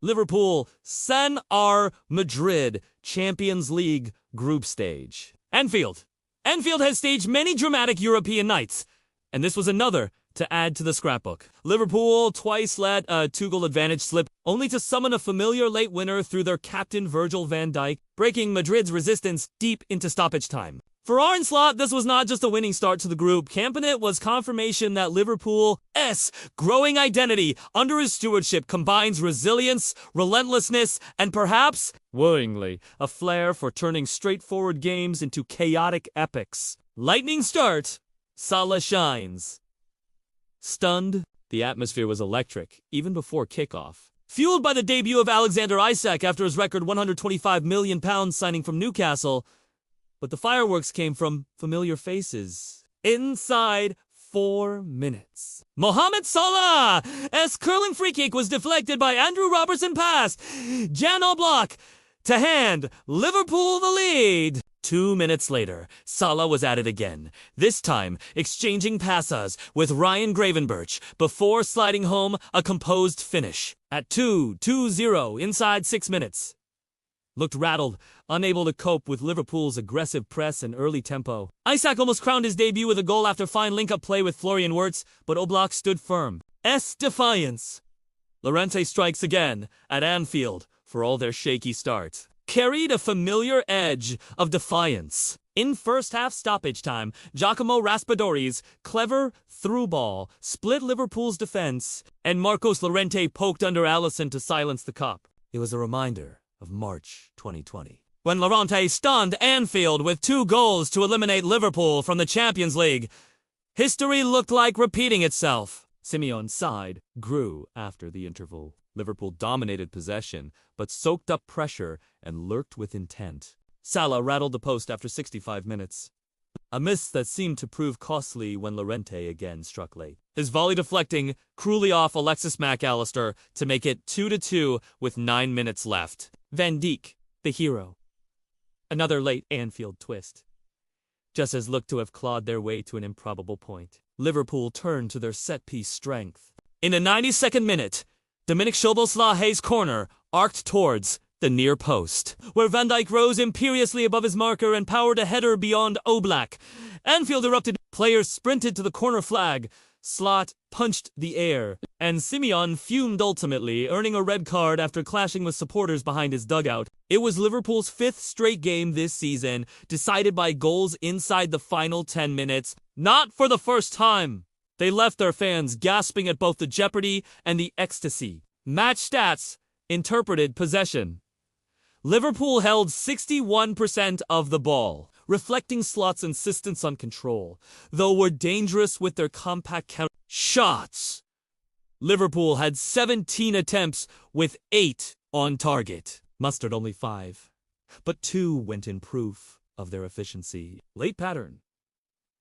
Liverpool, San R Madrid, Champions League group stage. Anfield. Anfield has staged many dramatic European nights, and this was another to add to the scrapbook. Liverpool twice let a 2-goal advantage slip, only to summon a familiar late winner through their captain Virgil van Dijk, breaking Madrid's resistance deep into stoppage time. For Arne Slot, this was not just a winning start to the group. Camping it was confirmation that Liverpool's growing identity under his stewardship combines resilience, relentlessness, and perhaps, worryingly, a flair for turning straightforward games into chaotic epics. Lightning start, Salah shines. Stunned, the atmosphere was electric, even before kickoff. Fueled by the debut of Alexander Isak after his record £125 million signing from Newcastle, but the fireworks came from familiar faces. Inside 4 minutes, Mohamed Salah's curling free kick was deflected by Andrew Robertson pass. Jan Oblak to hand Liverpool the lead. 2 minutes later, Salah was at it again, this time exchanging passes with Ryan Gravenberch before sliding home a composed finish. At 2-2-0 inside 6 minutes. Looked rattled, unable to cope with Liverpool's aggressive press and early tempo. Isak almost crowned his debut with a goal after fine link-up play with Florian Wirtz, but Oblak stood firm. Defiance. Llorente strikes again at Anfield for all their shaky starts. Carried a familiar edge of defiance. In first-half stoppage time, Giacomo Raspadori's clever through ball split Liverpool's defense, and Marcos Llorente poked under Alisson to silence the Cop. It was a reminder of March 2020, when Llorente stunned Anfield with 2 goals to eliminate Liverpool from the Champions League. History looked like repeating itself. Simeone's side grew after the interval. Liverpool dominated possession, but soaked up pressure and lurked with intent. Salah rattled the post after 65 minutes. A miss that seemed to prove costly when Llorente again struck late. His volley deflecting cruelly off Alexis Mac Allister to make it 2-2 with 9 minutes left. Van Dijk, the hero. Another late Anfield twist. Just as looked to have clawed their way to an improbable point, Liverpool turned to their set-piece strength. In the 92nd minute, Dominic Szoboszlai's corner arced towards the near post, where Van Dijk rose imperiously above his marker and powered a header beyond Oblak. Anfield erupted. Players sprinted to the corner flag. Slot punched the air, and Simeone fumed ultimately, earning a red card after clashing with supporters behind his dugout. It was Liverpool's 5th straight game this season, decided by goals inside the final 10 minutes. Not for the first time. They left their fans gasping at both the jeopardy and the ecstasy. Match stats interpreted possession. Liverpool held 61% of the ball, reflecting Slot's insistence on control, though were dangerous with their compact counter shots. Liverpool had 17 attempts with 8 on target. Mustered only 5, but 2 went in proof of their efficiency. Late pattern.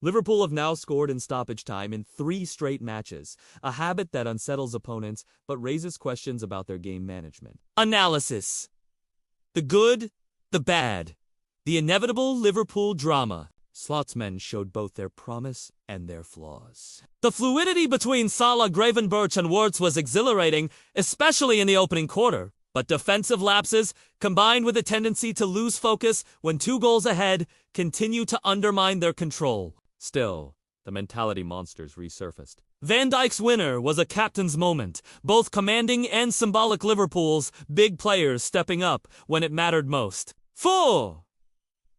Liverpool have now scored in stoppage time in 3 straight matches, a habit that unsettles opponents but raises questions about their game management. Analysis. The good, the bad, the inevitable Liverpool drama. Slot's men showed both their promise and their flaws. The fluidity between Salah, Gravenberch, and Wirtz was exhilarating, especially in the opening quarter. But defensive lapses, combined with a tendency to lose focus when 2 goals ahead, continue to undermine their control. Still, the mentality monsters resurfaced. Van Dijk's winner was a captain's moment, both commanding and symbolic. Liverpool's big players stepping up when it mattered most. 4.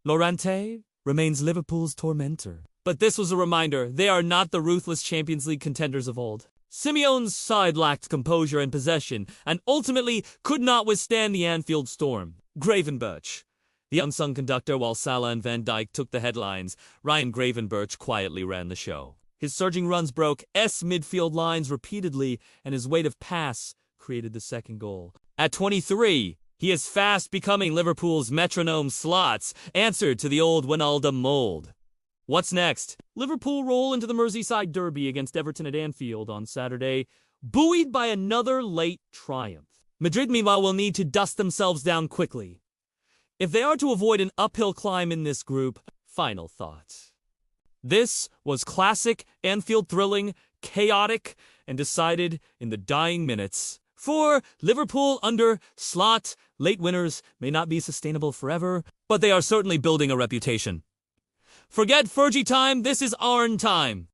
Llorente remains Liverpool's tormentor. But this was a reminder, they are not the ruthless Champions League contenders of old. Simeone's side lacked composure and possession, and ultimately could not withstand the Anfield storm. Gravenberch, the unsung conductor while Salah and Van Dijk took the headlines, Ryan Gravenberch quietly ran the show. His surging runs broke midfield lines repeatedly, and his weight of pass created the second goal. At 23, he is fast becoming Liverpool's metronome. Slot's answer to the old Wijnaldum mold. What's next? Liverpool roll into the Merseyside derby against Everton at Anfield on Saturday, buoyed by another late triumph. Madrid, meanwhile, will need to dust themselves down quickly if they are to avoid an uphill climb in this group. Final thoughts. This was classic Anfield thrilling, chaotic, and decided in the dying minutes For Liverpool under Slot, late winners may not be sustainable forever, but they are certainly building a reputation. Forget Fergie time, this is Arn time.